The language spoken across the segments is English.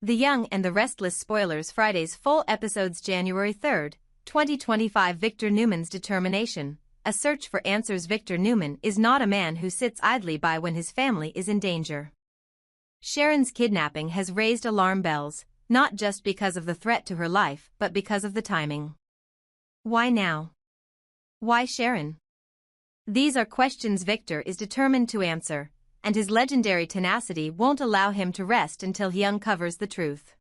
The Young and the Restless spoilers Friday's full episodes January 3, 2025 Victor Newman's determination, a search for answers. Victor Newman is not a man who sits idly by when his family is in danger. Sharon's kidnapping has raised alarm bells, not just because of the threat to her life but because of the timing. Why now? Why Sharon? These are questions Victor is determined to answer, and his legendary tenacity won't allow him to rest until he uncovers the truth.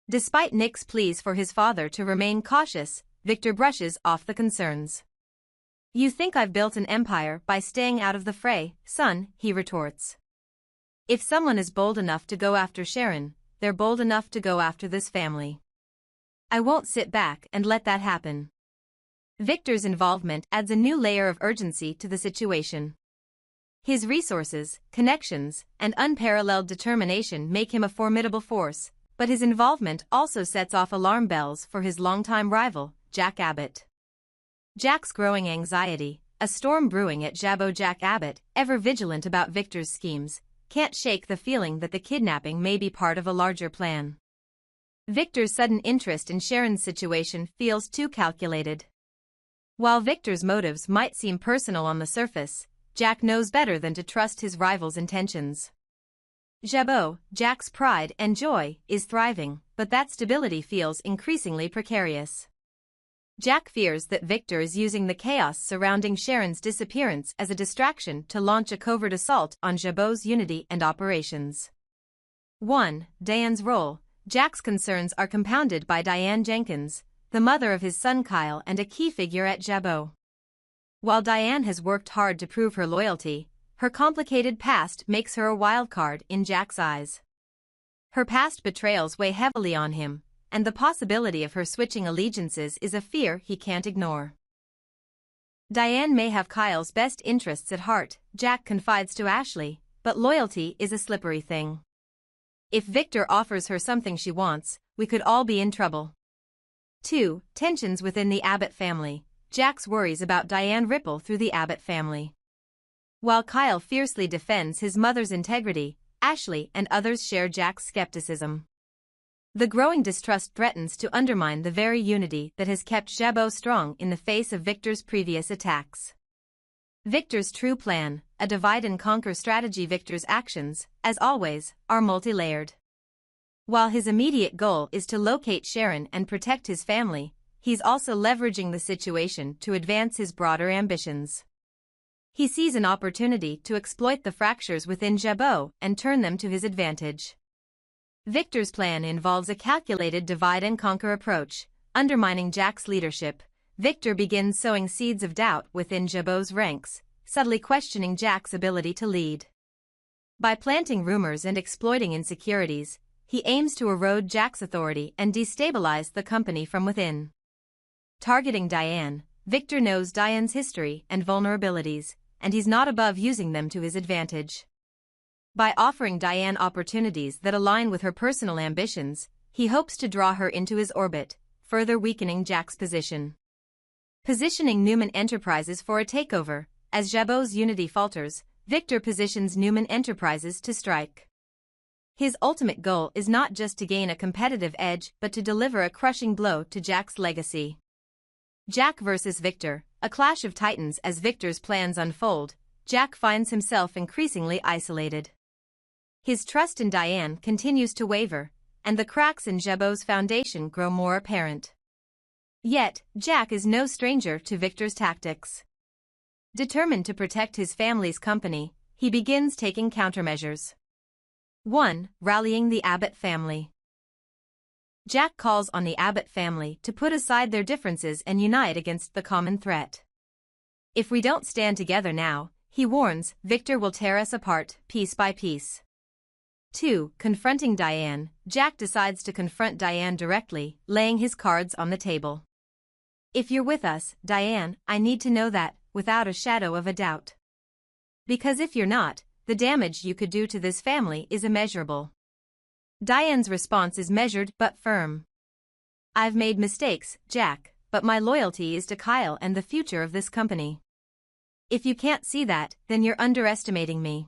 Despite Nick's pleas for his father to remain cautious, Victor brushes off the concerns. "You think I've built an empire by staying out of the fray, son," he retorts. "If someone is bold enough to go after Sharon, they're bold enough to go after this family. I won't sit back and let that happen." Victor's involvement adds a new layer of urgency to the situation. His resources, connections, and unparalleled determination make him a formidable force, but his involvement also sets off alarm bells for his longtime rival, Jack Abbott. Jack's growing anxiety, a storm brewing at Jabot. Jack Abbott, ever vigilant about Victor's schemes, can't shake the feeling that the kidnapping may be part of a larger plan. Victor's sudden interest in Sharon's situation feels too calculated. While Victor's motives might seem personal on the surface, Jack knows better than to trust his rival's intentions. Jabot, Jack's pride and joy, is thriving, but that stability feels increasingly precarious. Jack fears that Victor is using the chaos surrounding Sharon's disappearance as a distraction to launch a covert assault on Jabot's unity and operations. 1. Diane's role. Jack's concerns are compounded by Diane Jenkins, the mother of his son Kyle and a key figure at Jabot. While Diane has worked hard to prove her loyalty, her complicated past makes her a wild card in Jack's eyes. Her past betrayals weigh heavily on him, and the possibility of her switching allegiances is a fear he can't ignore. Diane may have Kyle's best interests at heart, Jack confides to Ashley, but loyalty is a slippery thing. If Victor offers her something she wants, we could all be in trouble. 2. Tensions within the Abbott family. Jack's worries about Diane ripple through the Abbott family. While Kyle fiercely defends his mother's integrity, Ashley and others share Jack's skepticism. The growing distrust threatens to undermine the very unity that has kept Jabot strong in the face of Victor's previous attacks. Victor's true plan, a divide-and-conquer strategy. Victor's actions, as always, are multi-layered. While his immediate goal is to locate Sharon and protect his family, he's also leveraging the situation to advance his broader ambitions. He sees an opportunity to exploit the fractures within Jabot and turn them to his advantage. Victor's plan involves a calculated divide-and-conquer approach, undermining Jack's leadership. Victor begins sowing seeds of doubt within Jabot's ranks, subtly questioning Jack's ability to lead. By planting rumors and exploiting insecurities, he aims to erode Jack's authority and destabilize the company from within. Targeting Diane, Victor knows Diane's history and vulnerabilities, and he's not above using them to his advantage. By offering Diane opportunities that align with her personal ambitions, he hopes to draw her into his orbit, further weakening Jack's position. Positioning Newman Enterprises for a takeover. As Jabot's unity falters, Victor positions Newman Enterprises to strike. His ultimate goal is not just to gain a competitive edge but to deliver a crushing blow to Jack's legacy. Jack versus Victor, a clash of titans. As Victor's plans unfold, Jack finds himself increasingly isolated. His trust in Diane continues to waver, and the cracks in Jabot's foundation grow more apparent. Yet, Jack is no stranger to Victor's tactics. Determined to protect his family's company, he begins taking countermeasures. 1. Rallying the Abbott family. Jack calls on the Abbott family to put aside their differences and unite against the common threat. "If we don't stand together now," he warns, "Victor will tear us apart, piece by piece." 2. Confronting Diane. Jack decides to confront Diane directly, laying his cards on the table. "If you're with us, Diane, I need to know that, without a shadow of a doubt. Because if you're not, the damage you could do to this family is immeasurable." Diane's response is measured but firm. "I've made mistakes, Jack, but my loyalty is to Kyle and the future of this company. If you can't see that, then you're underestimating me."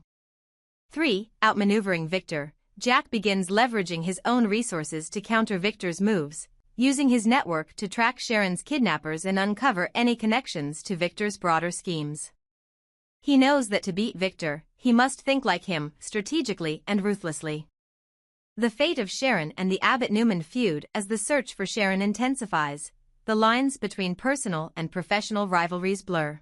3. Outmaneuvering Victor. Jack begins leveraging his own resources to counter Victor's moves, using his network to track Sharon's kidnappers and uncover any connections to Victor's broader schemes. He knows that to beat Victor, he must think like him, strategically and ruthlessly. The fate of Sharon and the Abbott-Newman feud. As the search for Sharon intensifies, the lines between personal and professional rivalries blur.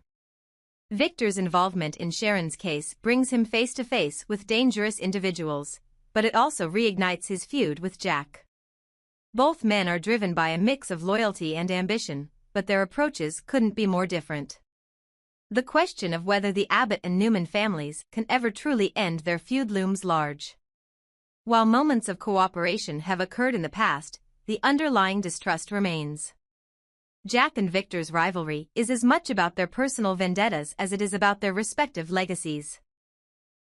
Victor's involvement in Sharon's case brings him face to face with dangerous individuals, but it also reignites his feud with Jack. Both men are driven by a mix of loyalty and ambition, but their approaches couldn't be more different. The question of whether the Abbott and Newman families can ever truly end their feud looms large. While moments of cooperation have occurred in the past, the underlying distrust remains. Jack and Victor's rivalry is as much about their personal vendettas as it is about their respective legacies.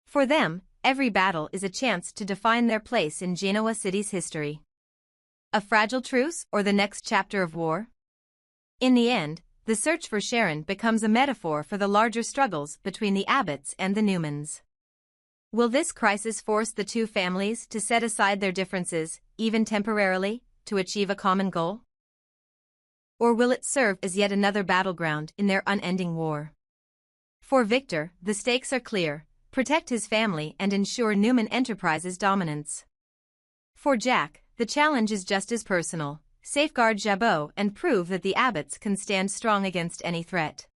For them, every battle is a chance to define their place in Genoa City's history. A fragile truce or the next chapter of war? In the end, the search for Sharon becomes a metaphor for the larger struggles between the Abbotts and the Newmans. Will this crisis force the two families to set aside their differences, even temporarily, to achieve a common goal? Or will it serve as yet another battleground in their unending war? For Victor, the stakes are clear: protect his family and ensure Newman Enterprises' dominance. For Jack, the challenge is just as personal: safeguard Jabot and prove that the Abbotts can stand strong against any threat.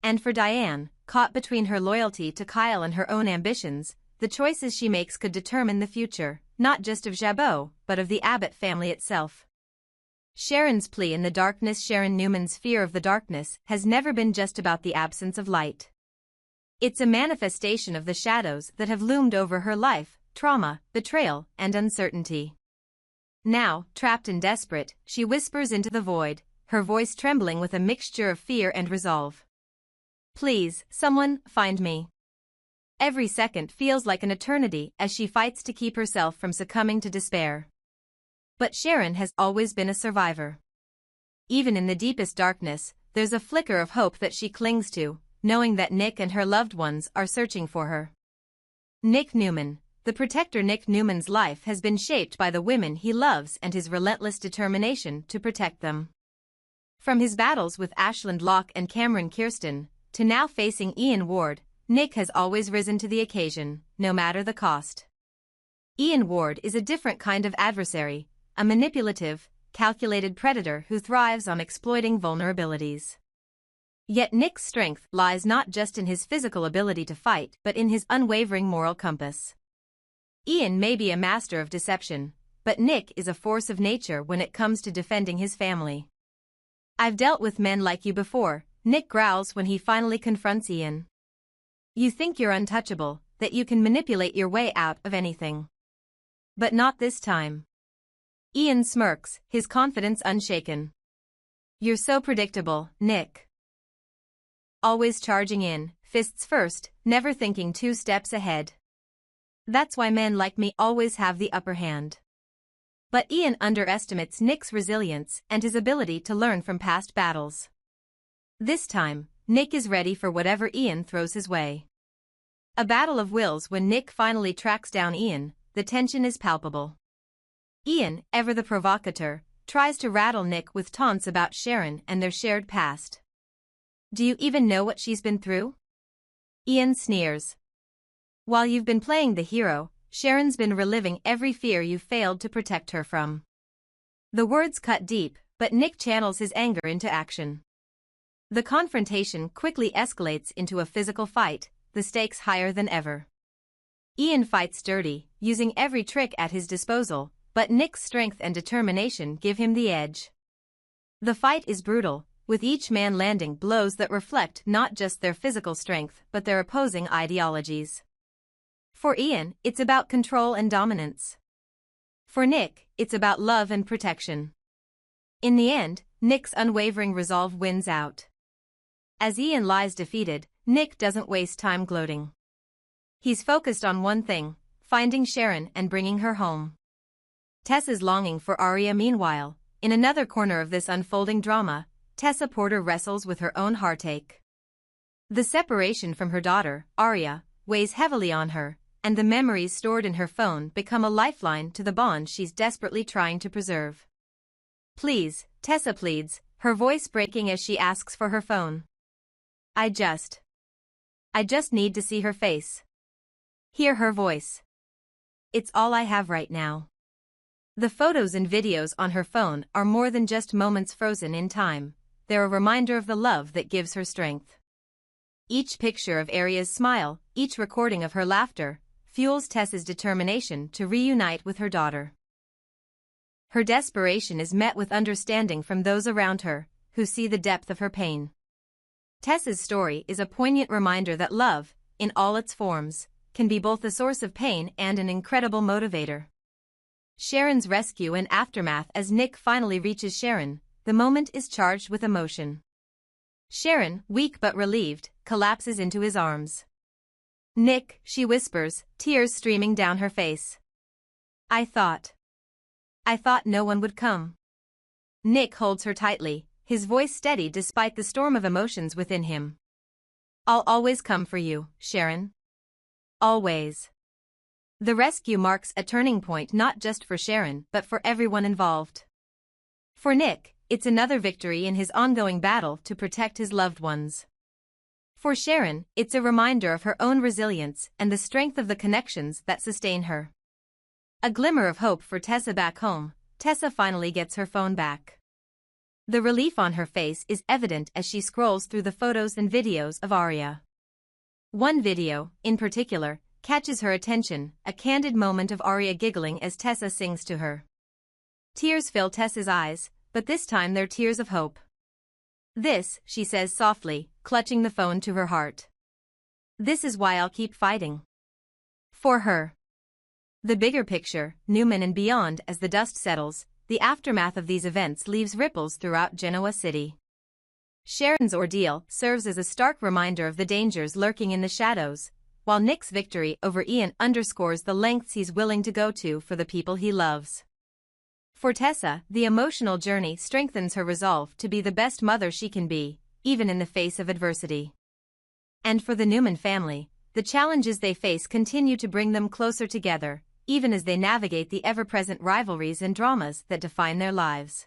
And for Diane, caught between her loyalty to Kyle and her own ambitions, the choices she makes could determine the future, not just of Jabot, but of the Abbott family itself. Sharon's plea in the darkness. Sharon Newman's fear of the darkness has never been just about the absence of light. It's a manifestation of the shadows that have loomed over her life: trauma, betrayal, and uncertainty. Now, trapped and desperate, she whispers into the void, her voice trembling with a mixture of fear and resolve. Please, someone, find me. Every second feels like an eternity as she fights to keep herself from succumbing to despair. But Sharon has always been a survivor. Even in the deepest darkness, there's a flicker of hope that she clings to, knowing that Nick and her loved ones are searching for her. Nick Newman, the protector. Nick Newman's life has been shaped by the women he loves and his relentless determination to protect them. From his battles with Ashland Locke and Cameron Kirsten, to now facing Ian Ward, Nick has always risen to the occasion, no matter the cost. Ian Ward is a different kind of adversary, a manipulative, calculated predator who thrives on exploiting vulnerabilities. Yet Nick's strength lies not just in his physical ability to fight but in his unwavering moral compass. Ian may be a master of deception, but Nick is a force of nature when it comes to defending his family. I've dealt with men like you before, Nick growls when he finally confronts Ian. You think you're untouchable, that you can manipulate your way out of anything. But not this time. Ian smirks, his confidence unshaken. You're so predictable, Nick. Always charging in, fists first, never thinking 2 steps ahead. That's why men like me always have the upper hand. But Ian underestimates Nick's resilience and his ability to learn from past battles. This time, Nick is ready for whatever Ian throws his way. A battle of wills. When Nick finally tracks down Ian, the tension is palpable. Ian, ever the provocateur, tries to rattle Nick with taunts about Sharon and their shared past. Do you even know what she's been through? Ian sneers. While you've been playing the hero, Sharon's been reliving every fear you've failed to protect her from. The words cut deep, but Nick channels his anger into action. The confrontation quickly escalates into a physical fight, the stakes higher than ever. Ian fights dirty, using every trick at his disposal, but Nick's strength and determination give him the edge. The fight is brutal, with each man landing blows that reflect not just their physical strength but their opposing ideologies. For Ian, it's about control and dominance. For Nick, it's about love and protection. In the end, Nick's unwavering resolve wins out. As Ian lies defeated, Nick doesn't waste time gloating. He's focused on one thing: finding Sharon and bringing her home. Tessa's longing for Aria. Meanwhile, in another corner of this unfolding drama, Tessa Porter wrestles with her own heartache. The separation from her daughter, Aria, weighs heavily on her, and the memories stored in her phone become a lifeline to the bond she's desperately trying to preserve. "Please," Tessa pleads, her voice breaking as she asks for her phone. I just need to see her face. Hear her voice. It's all I have right now." The photos and videos on her phone are more than just moments frozen in time. They're a reminder of the love that gives her strength. Each picture of Aria's smile, each recording of her laughter, fuels Tessa's determination to reunite with her daughter. Her desperation is met with understanding from those around her, who see the depth of her pain. Tessa's story is a poignant reminder that love, in all its forms, can be both a source of pain and an incredible motivator. Sharon's rescue and aftermath. As Nick finally reaches Sharon, the moment is charged with emotion. Sharon, weak but relieved, collapses into his arms. "Nick," she whispers, tears streaming down her face. I thought no one would come." Nick holds her tightly, his voice steady despite the storm of emotions within him. "I'll always come for you, Sharon. Always." The rescue marks a turning point not just for Sharon but for everyone involved. For Nick, it's another victory in his ongoing battle to protect his loved ones. For Sharon, it's a reminder of her own resilience and the strength of the connections that sustain her. A glimmer of hope for Tessa back home. Tessa finally gets her phone back. The relief on her face is evident as she scrolls through the photos and videos of Aria. One video, in particular, catches her attention, a candid moment of Aria giggling as Tessa sings to her. Tears fill Tessa's eyes, but this time they're tears of hope. "This," she says softly, clutching the phone to her heart. "This is why I'll keep fighting. For her." The bigger picture, Newman and beyond. As the dust settles, the aftermath of these events leaves ripples throughout Genoa City. Sharon's ordeal serves as a stark reminder of the dangers lurking in the shadows, while Nick's victory over Ian underscores the lengths he's willing to go to for the people he loves. For Tessa, the emotional journey strengthens her resolve to be the best mother she can be, even in the face of adversity. And for the Newman family, the challenges they face continue to bring them closer together, even as they navigate the ever-present rivalries and dramas that define their lives.